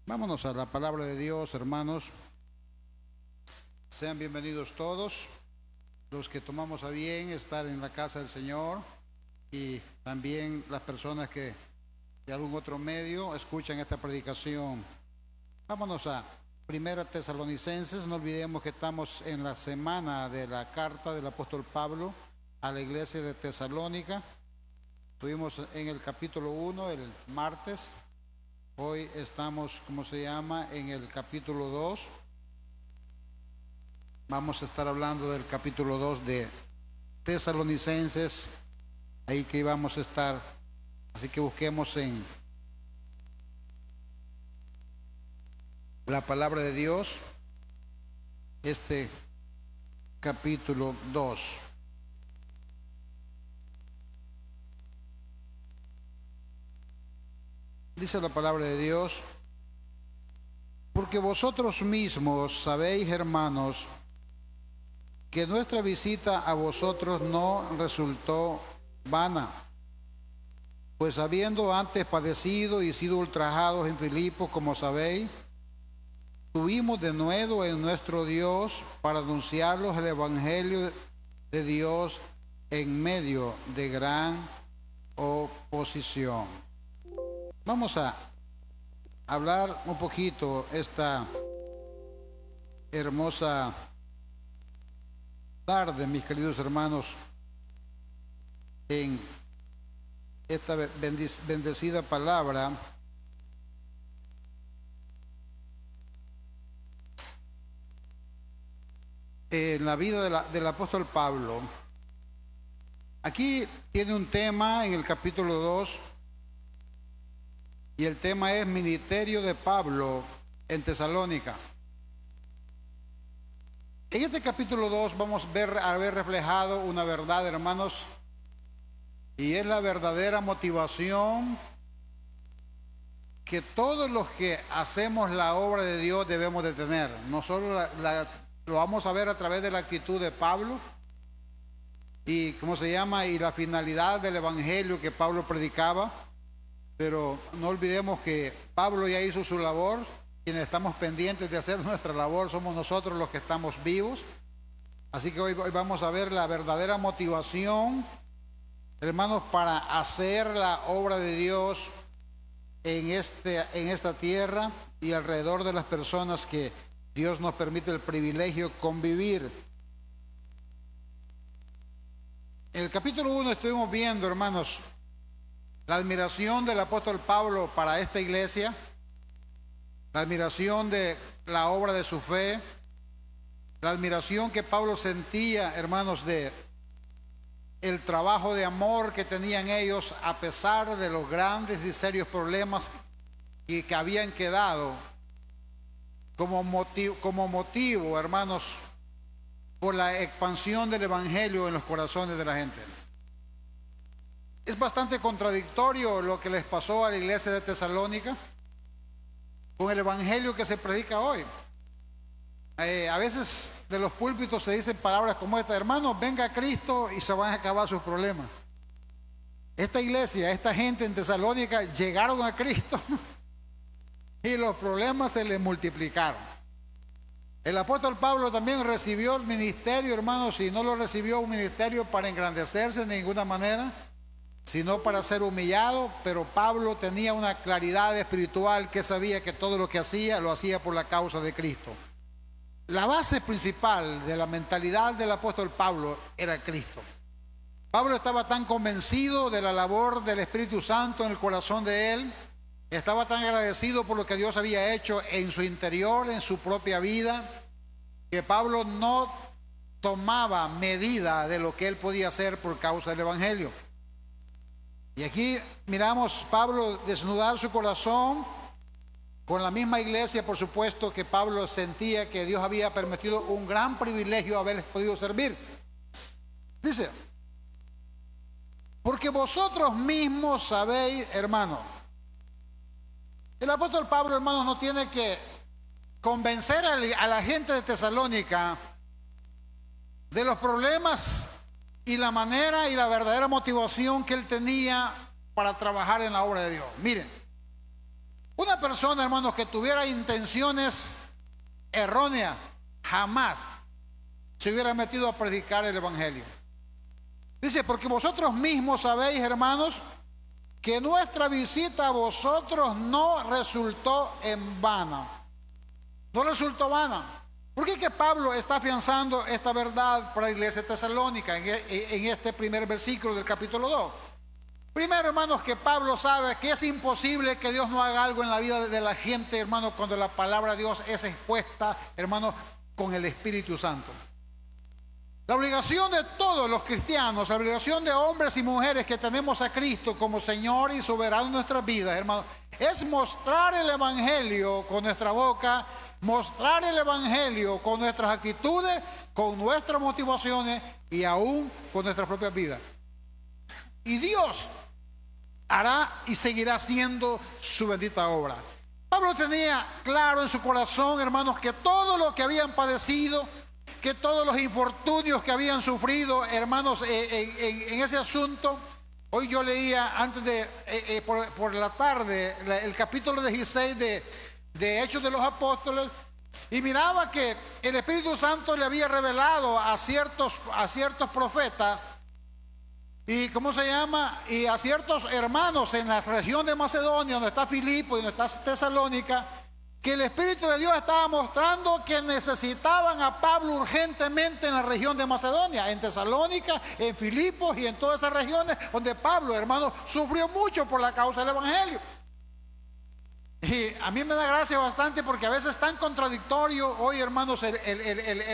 Vámonos a la palabra de Dios, hermanos. Sean bienvenidos todos los que tomamos a bien estar en la casa del Señor y también las personas que de algún otro medio escuchan esta predicación. Vámonos a Primera Tesalonicenses. No olvidemos que estamos en la semana de la carta del apóstol Pablo a la iglesia de Tesalónica. Estuvimos en el capítulo 1 el martes. Hoy estamos, en el capítulo 2. Vamos a estar hablando del capítulo 2 de Tesalonicenses, ahí que vamos a estar. Así que busquemos en la palabra de Dios este capítulo 2. Dice la palabra de Dios: porque vosotros mismos sabéis, hermanos, que nuestra visita a vosotros no resultó vana, pues habiendo antes padecido y sido ultrajados en Filipos, como sabéis, tuvimos de nuevo en nuestro Dios para anunciarlos el Evangelio de Dios en medio de gran oposición. Vamos a hablar un poquito esta hermosa tarde, mis queridos hermanos, en esta bendecida palabra en la vida del apóstol Pablo. Aquí tiene un tema en el capítulo 2. Y el tema es ministerio de Pablo en Tesalónica. En este capítulo 2 vamos a ver reflejado una verdad, hermanos, y es la verdadera motivación que todos los que hacemos la obra de Dios debemos de tener. No solo lo vamos a ver a través de la actitud de Pablo y y la finalidad del evangelio que Pablo predicaba. Pero no olvidemos que Pablo ya hizo su labor. Quienes estamos pendientes de hacer nuestra labor somos nosotros los que estamos vivos. Así que hoy vamos a ver la verdadera motivación, hermanos, para hacer la obra de Dios en esta tierra y alrededor de las personas que Dios nos permite el privilegio convivir. En el capítulo 1 estuvimos viendo, hermanos, la admiración del apóstol Pablo para esta iglesia, la admiración de la obra de su fe, la admiración que Pablo sentía, hermanos, de el trabajo de amor que tenían ellos a pesar de los grandes y serios problemas y que habían quedado como motivo, hermanos, por la expansión del evangelio en los corazones de la gente. Es bastante contradictorio lo que les pasó a la iglesia de Tesalónica con el evangelio que se predica hoy. A veces de los púlpitos se dicen palabras como esta: hermanos, venga a Cristo y se van a acabar sus problemas. Esta iglesia, esta gente en Tesalónica llegaron a Cristo y los problemas se les multiplicaron. El apóstol Pablo también recibió el ministerio, hermanos, y no lo recibió un ministerio para engrandecerse de ninguna manera, sino para ser humillado. Pero Pablo tenía una claridad espiritual que sabía que todo lo que hacía, lo hacía por la causa de Cristo. La base principal de la mentalidad del apóstol Pablo era Cristo. Pablo estaba tan convencido de la labor del Espíritu Santo en el corazón de él, estaba tan agradecido por lo que Dios había hecho en su interior, en su propia vida, que Pablo no tomaba medida de lo que él podía hacer por causa del evangelio. Y aquí miramos Pablo desnudar su corazón con la misma iglesia, por supuesto, que Pablo sentía que Dios había permitido un gran privilegio haberles podido servir. Dice: porque vosotros mismos sabéis, hermanos. El apóstol Pablo, hermanos, no tiene que convencer a la gente de Tesalónica de los problemas y la manera y la verdadera motivación que él tenía para trabajar en la obra de Dios. Miren, Una persona, hermanos, que tuviera intenciones erróneas, jamás se hubiera metido a predicar el evangelio. Dice, porque vosotros mismos sabéis, hermanos, que nuestra visita a vosotros no resultó en vano. No resultó vana. ¿Por qué que Pablo está afianzando esta verdad para la iglesia tesalónica en este primer versículo del capítulo 2? Primero, hermanos, que Pablo sabe que es imposible que Dios no haga algo en la vida de la gente, hermanos, cuando la palabra de Dios es expuesta, hermanos, con el Espíritu Santo. La obligación de todos los cristianos, la obligación de hombres y mujeres que tenemos a Cristo como Señor y soberano en nuestras vidas, hermanos, es mostrar el evangelio con nuestra boca, mostrar el evangelio con nuestras actitudes, con nuestras motivaciones y aún con nuestras propias vidas. Y Dios hará y seguirá haciendo su bendita obra. Pablo tenía claro en su corazón, hermanos, que todo lo que habían padecido, que todos los infortunios que habían sufrido, hermanos, en ese asunto. Hoy yo leía antes de, por la tarde, el capítulo 16 de Hechos de los Apóstoles, y miraba que el Espíritu Santo le había revelado a ciertos profetas, y ¿cómo se llama? Y a ciertos hermanos en la región de Macedonia, donde está Filipo y donde está Tesalónica, que el Espíritu de Dios estaba mostrando que necesitaban a Pablo urgentemente en la región de Macedonia, en Tesalónica, en Filipos y en todas esas regiones donde Pablo, hermano, sufrió mucho por la causa del evangelio. Y a mí me da gracia bastante porque a veces es tan contradictorio hoy, hermanos, el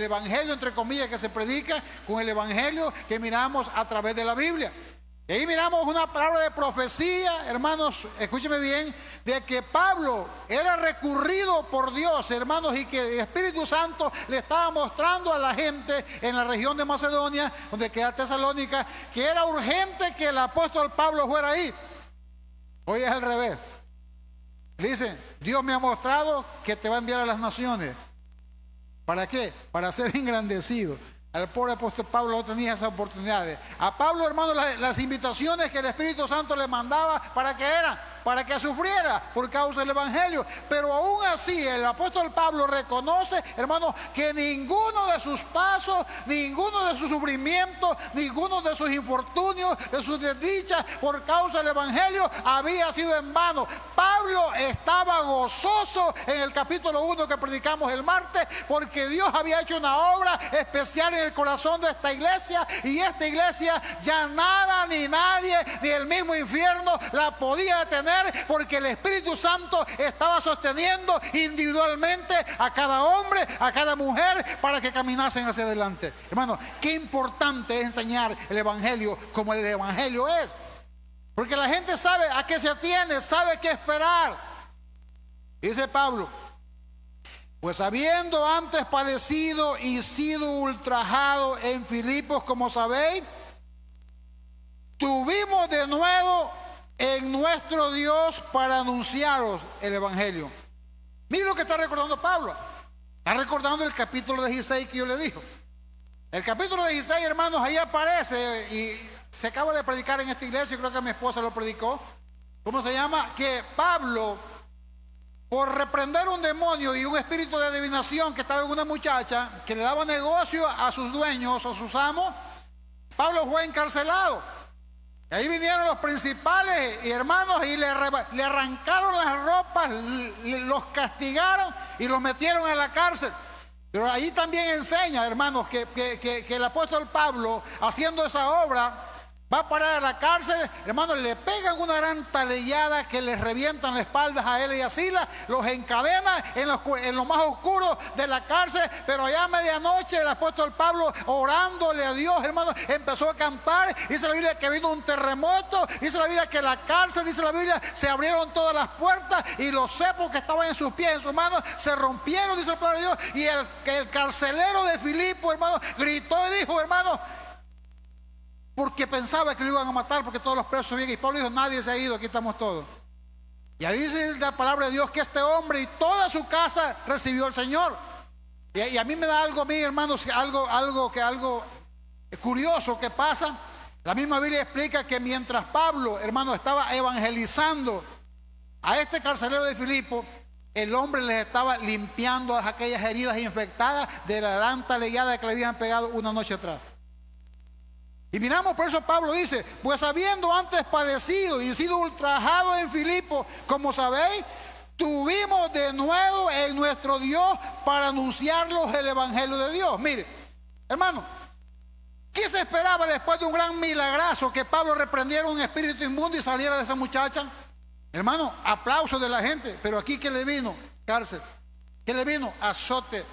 evangelio, entre comillas, que se predica con el evangelio que miramos a través de la Biblia. Y ahí miramos una palabra de profecía, hermanos, escúcheme bien, de que Pablo era recurrido por Dios, hermanos, y que el Espíritu Santo le estaba mostrando a la gente en la región de Macedonia, donde queda Tesalónica, que era urgente que el apóstol Pablo fuera ahí. Hoy es al revés. Le dicen, Dios me ha mostrado que te va a enviar a las naciones. ¿Para qué? Para ser engrandecido. Al pobre apóstol Pablo no tenía esas oportunidades. A Pablo, hermano, las invitaciones que el Espíritu Santo le mandaba, ¿para qué eran? Para que sufriera por causa del evangelio. Pero aún así el apóstol Pablo reconoce, hermano, que ninguno de sus pasos, ninguno de sus sufrimientos, ninguno de sus infortunios, de sus desdichas por causa del evangelio había sido en vano. Pablo estaba gozoso en el capítulo 1 que predicamos el martes, porque Dios había hecho una obra especial en el corazón de esta iglesia, y esta iglesia ya nada ni nadie ni el mismo infierno la podía detener, porque el Espíritu Santo estaba sosteniendo individualmente a cada hombre, a cada mujer, para que caminasen hacia adelante. Hermano, qué importante es enseñar el evangelio como el evangelio es, porque la gente sabe a qué se atiene, sabe qué esperar. Dice Pablo, pues habiendo antes padecido y sido ultrajado en Filipos, como sabéis, tuvimos de nuevo en nuestro Dios para anunciaros el evangelio. Miren lo que está recordando Pablo. Está recordando el capítulo 16 que yo le digo. El capítulo 16, hermanos, ahí aparece, y se acaba de predicar en esta iglesia, creo que mi esposa lo predicó. ¿Cómo se llama? Que Pablo, por reprender un demonio y un espíritu de adivinación que estaba en una muchacha que le daba negocio a sus dueños o sus amos, Pablo fue encarcelado. Y ahí vinieron los principales y hermanos y le arrancaron las ropas, los castigaron y los metieron en la cárcel. Pero ahí también enseña, hermanos, que el apóstol Pablo, haciendo esa obra, va a parar a la cárcel, hermanos, le pegan una gran talellada que les revientan la espalda a él y a Silas, los encadena en lo más oscuro de la cárcel. Pero allá a medianoche el apóstol Pablo, orándole a Dios, hermanos, empezó a cantar. Dice la Biblia que vino un terremoto, dice la Biblia que la cárcel, dice la Biblia, se abrieron todas las puertas y los cepos que estaban en sus pies, en sus manos, se rompieron, dice la palabra de Dios. Y el carcelero de Filipo, hermano, gritó y dijo, hermano, porque pensaba que lo iban a matar, porque todos los presos vienen. Y Pablo dijo, nadie se ha ido, aquí estamos todos. Y ahí dice la palabra de Dios que este hombre y toda su casa recibió al Señor. Y a mí me da algo, a mí, hermanos, algo curioso que pasa. La misma Biblia explica que mientras Pablo, hermano, estaba evangelizando A este carcelero de Filipo, el hombre les estaba limpiando aquellas heridas infectadas de la lanta legada que le habían pegado una noche atrás. Y miramos, por eso Pablo dice, pues habiendo antes padecido y sido ultrajado en Filipo, como sabéis, tuvimos de nuevo en nuestro Dios para anunciarlos el evangelio de Dios. Mire, hermano, ¿qué se esperaba después de un gran milagrazo que Pablo reprendiera un espíritu inmundo y saliera de esa muchacha? Hermano, aplausos de la gente, pero aquí ¿qué le vino? Cárcel. ¿Qué le vino? Azote.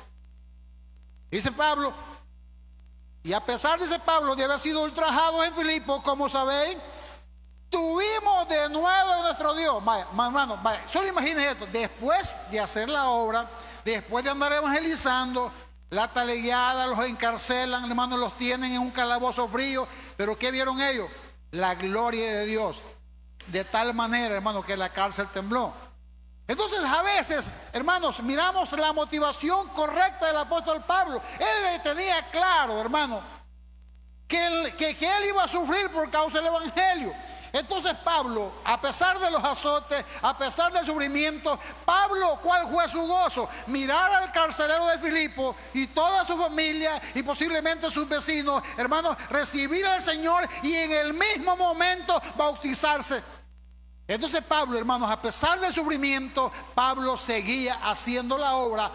Dice Pablo, y a pesar, dice Pablo, de haber sido ultrajados en Filipo, como sabéis, tuvimos de nuevo en nuestro Dios. Vaya, hermano, vaya, solo imagínense esto, después de hacer la obra, después de andar evangelizando, la talegueada, los encarcelan, hermanos, los tienen en un calabozo frío, pero ¿qué vieron ellos? La gloria de Dios. De tal manera, hermano, que la cárcel tembló. Entonces, a veces, hermanos, miramos la motivación correcta del apóstol Pablo. Él tenía claro, hermano, que él iba a sufrir por causa del evangelio. Entonces Pablo, a pesar de los azotes, a pesar del sufrimiento, Pablo, ¿cuál fue su gozo? Mirar al carcelero de Filipo y toda su familia y posiblemente sus vecinos, hermanos, recibir al Señor y en el mismo momento bautizarse. Entonces Pablo, hermanos, a pesar del sufrimiento, Pablo seguía haciendo la obra.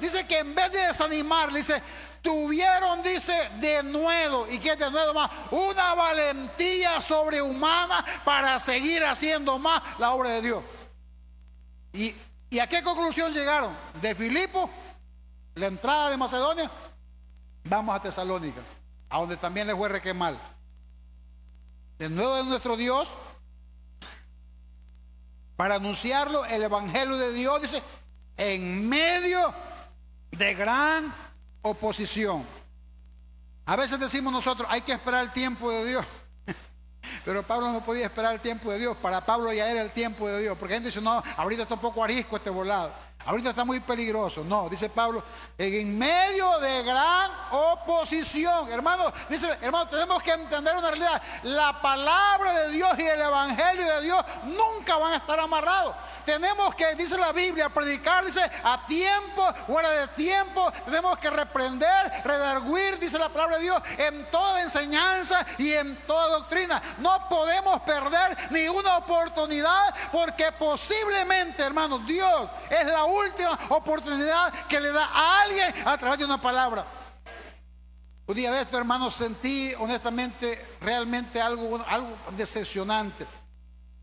Dice que en vez de desanimarle, dice, tuvieron, dice, de nuevo, ¿y qué es de nuevo más? Una valentía sobrehumana para seguir haciendo más la obra de Dios. ¿Y a qué conclusión llegaron? De Filipo, la entrada de Macedonia, vamos a Tesalónica, a donde también les fue re mal. De nuevo de nuestro Dios, para anunciarlo, el evangelio de Dios, dice, en medio de gran oposición. A veces decimos nosotros, hay que esperar el tiempo de Dios. Pero Pablo no podía esperar el tiempo de Dios. Para Pablo ya era el tiempo de Dios. Porque gente dice, no, ahorita está un poco arisco este volado, ahorita está muy peligroso. No, dice Pablo, en medio de gran oposición. Hermano, dice, hermano, tenemos que entender una realidad. La palabra de Dios y el evangelio de Dios nunca van a estar amarrados. Tenemos que, dice la Biblia, predicar, dice, a tiempo, fuera de tiempo. Tenemos que reprender, redarguir, dice la palabra de Dios, en toda enseñanza y en toda doctrina. No podemos perder ni una oportunidad, porque posiblemente, hermanos, Dios es la última oportunidad que le da a alguien a través de una palabra. Un día de esto, hermanos, sentí honestamente realmente algo decepcionante.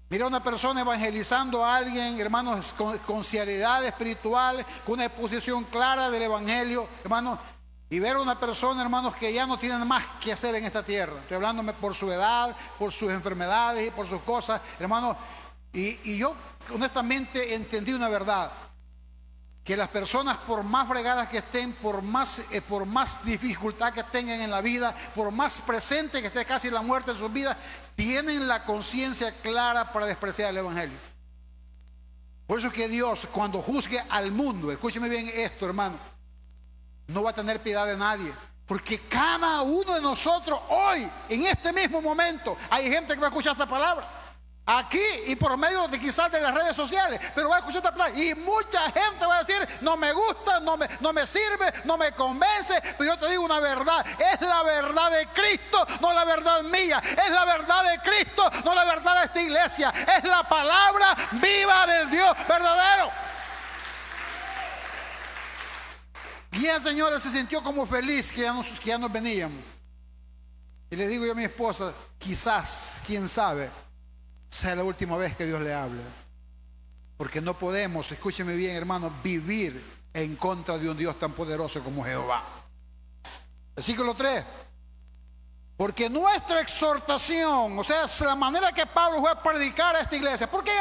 Mira a una persona evangelizando a alguien, hermanos, con seriedad espiritual, con una exposición clara del evangelio, hermanos, y ver a una persona, hermanos, que ya no tiene más que hacer en esta tierra. Estoy hablándome por su edad, por sus enfermedades y por sus cosas, hermanos. Y yo honestamente entendí una verdad: que las personas, por más fregadas que estén, por más dificultad que tengan en la vida, por más presente que esté casi la muerte en sus vidas, tienen la conciencia clara para despreciar el evangelio. Por eso es que Dios, cuando juzgue al mundo, escúcheme bien esto, hermano, no va a tener piedad de nadie. Porque cada uno de nosotros hoy, en este mismo momento, hay gente que va a escuchar esta palabra aquí y por medio de quizás de las redes sociales, pero va a escuchar esta palabra y mucha gente va a decir, no me gusta, no me sirve, no me convence. Pero yo te digo una verdad: es la verdad de Cristo, no la verdad mía. Es la verdad de Cristo, no la verdad de esta iglesia. Es la palabra viva del Dios verdadero. Y el Señor se sintió como feliz que ya nos veníamos. Y le digo yo a mi esposa, quizás, quién sabe, sea la última vez que Dios le hable. Porque no podemos, escúcheme bien, hermano, vivir en contra de un Dios tan poderoso como Jehová. Versículo 3. Porque nuestra exhortación, o sea, es la manera que Pablo fue a predicar a esta iglesia. ¿Por qué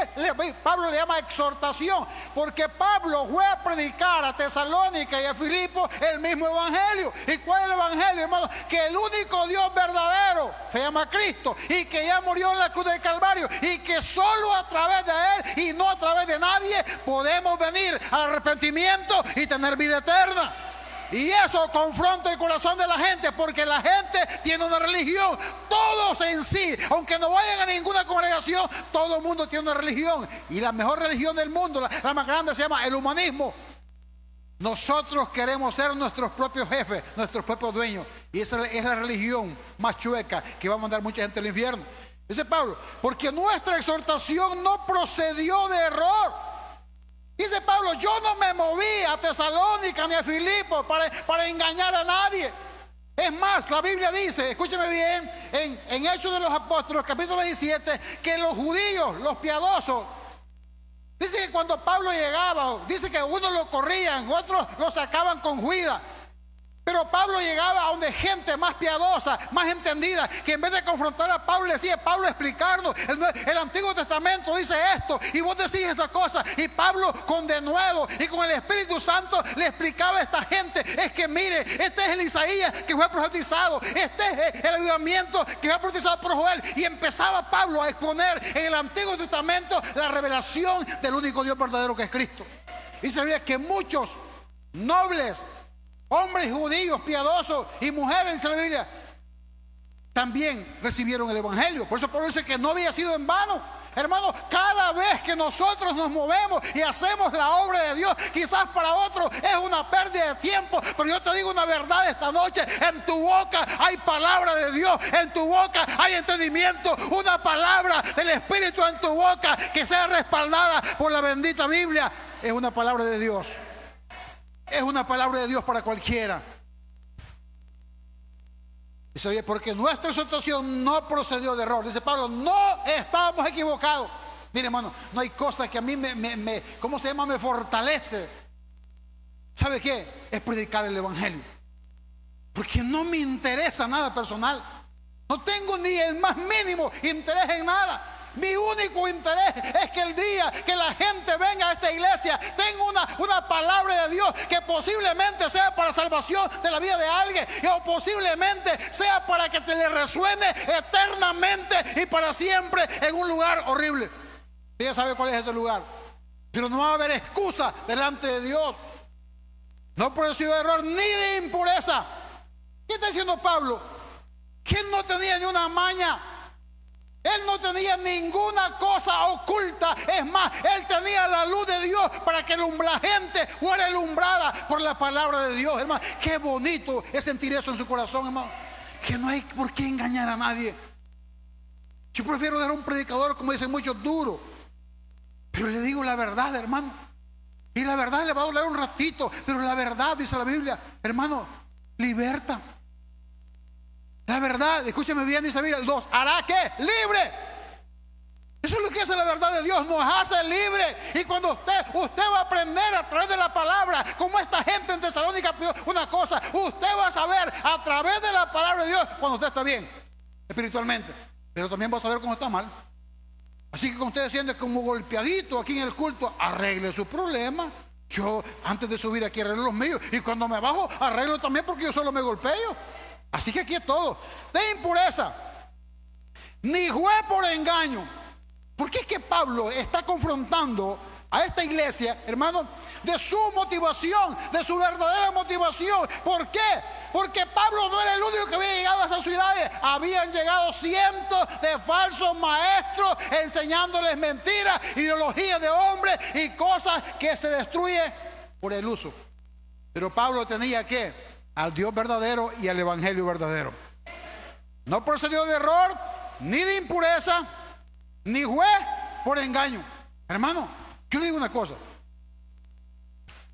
Pablo le llama exhortación? Porque Pablo fue a predicar a Tesalónica y a Filipo el mismo evangelio. ¿Y cuál es el evangelio, hermano? Que el único Dios verdadero se llama Cristo, y que ya murió en la cruz del Calvario, y que solo a través de Él y no a través de nadie podemos venir al arrepentimiento y tener vida eterna. Y eso confronta el corazón de la gente, porque la gente tiene una religión. Todos en sí, aunque no vayan a ninguna congregación, todo el mundo tiene una religión. Y la mejor religión del mundo, la más grande, se llama el humanismo. Nosotros queremos ser nuestros propios jefes, nuestros propios dueños. Y esa es la religión más chueca que va a mandar mucha gente al infierno. Dice Pablo, porque nuestra exhortación no procedió de error. Dice Pablo, yo no me moví a Tesalónica ni a Filipo para engañar a nadie. Es más, la Biblia dice, escúcheme bien, en Hechos de los Apóstoles, capítulo 17, que los judíos, los piadosos, dice que cuando Pablo llegaba, dice que unos lo corrían, otros lo sacaban con juida. Pero Pablo llegaba a donde gente más piadosa, más entendida, que en vez de confrontar a Pablo, le decía, Pablo, explicarnos, el Antiguo Testamento dice esto, y vos decís esta cosa. Y Pablo, con denuedo y con el Espíritu Santo, le explicaba a esta gente, es que mire, este es el Isaías que fue profetizado, este es el avivamiento que fue profetizado por Joel. Y empezaba Pablo a exponer en el Antiguo Testamento la revelación del único Dios verdadero, que es Cristo. Y se veía que muchos nobles, hombres judíos, piadosos y mujeres, dice la Biblia, también recibieron el Evangelio. Por eso Pablo dice que no había sido en vano. Hermanos, cada vez que nosotros nos movemos y hacemos la obra de Dios, quizás para otros es una pérdida de tiempo, pero yo te digo una verdad esta noche: en tu boca hay palabra de Dios, en tu boca hay entendimiento, una palabra del Espíritu en tu boca que sea respaldada por la bendita Biblia, es una palabra de Dios. Es una palabra de Dios para cualquiera. Dice, porque nuestra exhortación no procedió de error. Dice Pablo, no estábamos equivocados. Mire, hermano, no hay cosa que a mí ¿cómo se llama? Me fortalece. ¿Sabe qué? Es predicar el Evangelio. Porque no me interesa nada personal. No tengo ni el más mínimo interés en nada. Mi único interés es que el día que la gente venga a esta iglesia tenga una palabra de Dios que posiblemente sea para salvación de la vida de alguien, o posiblemente sea para que te le resuene eternamente y para siempre en un lugar horrible. Ella sabe cuál es ese lugar, pero no va a haber excusa delante de Dios. No por de error ni de impureza. ¿Qué está diciendo Pablo? Que él no tenía ni una maña. Él no tenía ninguna cosa oculta. Es más, él tenía la luz de Dios para que la gente fuera alumbrada por la palabra de Dios. Hermano, qué bonito es sentir eso en su corazón, hermano. Que no hay por qué engañar a nadie. Yo prefiero ser un predicador, como dicen muchos, duro. Pero le digo la verdad, hermano. Y la verdad le va a doler un ratito, pero la verdad, dice la Biblia, hermano, liberta. La verdad, escúcheme bien, dice el 2, hará ¿qué? Libre. Eso es lo que hace la verdad de Dios, nos hace libre. Y cuando usted va a aprender a través de la palabra, como esta gente en Tesalónica pidió una cosa, usted va a saber a través de la palabra de Dios cuando usted está bien espiritualmente, pero también va a saber cuando está mal. Así que cuando usted se siente como golpeadito aquí en el culto, arregle su problema. Yo antes de subir aquí arreglo los míos, y cuando me bajo arreglo también, porque yo solo me golpeo. Así que aquí es todo. De impureza, ni fue por engaño. ¿Por qué es que Pablo está confrontando a esta iglesia, hermano, de su motivación, de su verdadera motivación? ¿Por qué? Porque Pablo no era el único que había llegado a esas ciudades. Habían llegado cientos de falsos maestros enseñándoles mentiras, ideologías de hombres y cosas que se destruyen por el uso. Pero Pablo tenía que al Dios verdadero y al Evangelio verdadero. No procedió de error, ni de impureza, ni fue por engaño. Hermano, yo le digo una cosa: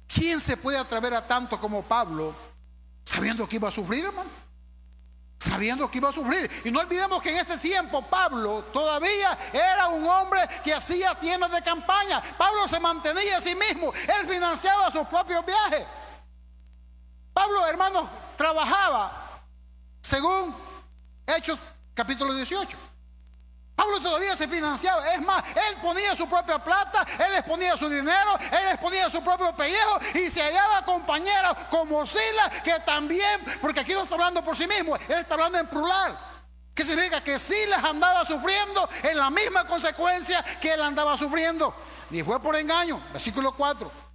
¿quién se puede atrever a tanto como Pablo, sabiendo que iba a sufrir, hermano? Sabiendo que iba a sufrir. Y no olvidemos que en este tiempo Pablo todavía era un hombre que hacía tiendas de campaña. Pablo se mantenía a sí mismo, él financiaba sus propios viajes. Pablo, hermanos, trabajaba según Hechos capítulo 18. Pablo todavía se financiaba. Es más, él ponía su propia plata, él les ponía su dinero, él les ponía su propio pellejo, y se hallaba compañeros como Silas, que también, porque aquí no está hablando por sí mismo, él está hablando en plural, que significa que Silas andaba sufriendo en la misma consecuencia que él andaba sufriendo. Ni fue por engaño. Versículo 4.